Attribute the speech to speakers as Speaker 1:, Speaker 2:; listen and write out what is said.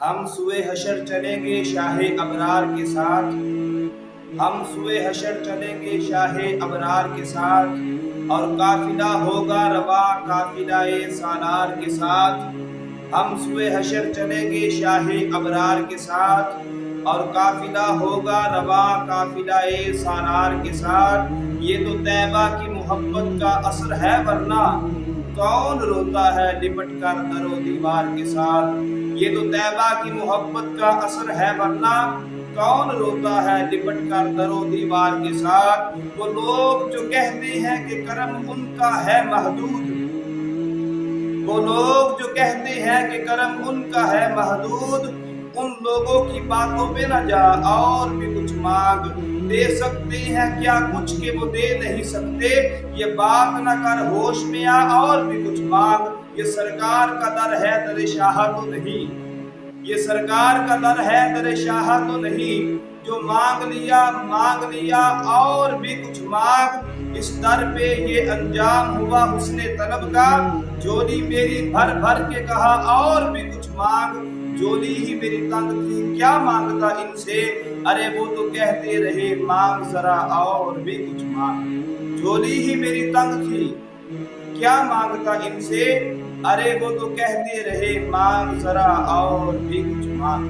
Speaker 1: ہم سوئے حشر چلیں گے شاہ ابرار کے ساتھ، ہم سوئے حشر چلیں گے شاہ ابرار کے ساتھ، اور قافلہ ہوگا رواں قافلہ سالار کے ساتھ۔ ہم سوئے حشر چلیں گے شاہ ابرار کے ساتھ، اور قافلہ ہوگا رواں قافلہ سالار کے ساتھ۔ یہ تو طیبہ کی محبت کا اثر ہے، ورنہ کون روتا ہے لپٹ کر در و دیوار کے ساتھ۔ یہ تو طیبہ کی محبت کا اثر ہے، ورنہ کون روتا ہے لپٹ کر در و دیوار کے ساتھ۔ وہ لوگ جو کہتے ہیں کہ کرم ان کا ہے محدود، وہ لوگ جو کہتے ہیں کہ کرم ان کا ہے محدود، ان لوگوں کی باتوں پہ نہ جا اور بھی کچھ مانگ۔ دے سکتے ہیں کیا کچھ کہ وہ دے نہیں سکتے، یہ بات نہ کر ہوش میں آ اور بھی کچھ مانگ۔ یہ سرکار کا در ہے در شاہ تو نہیں، یہ سرکار کا در ہے در شاہ تو نہیں، جو مانگ لیا اور بھی کچھ مانگ۔ اس در پہ یہ انجام ہوا حسن طلب کا، جولی میری بھر بھر کے کہا اور بھی کچھ مانگ۔ جولی ہی میری تنگ تھی کیا مانگتا ان سے، ارے وہ تو کہتے رہے مانگ ذرا اور بھی کچھ مانگ۔ جولی ہی میری تنگ تھی کیا مانگتا ان سے، ارے وہ تو کہتے رہے مانگ ذرا اور بھی کچھ مانگ۔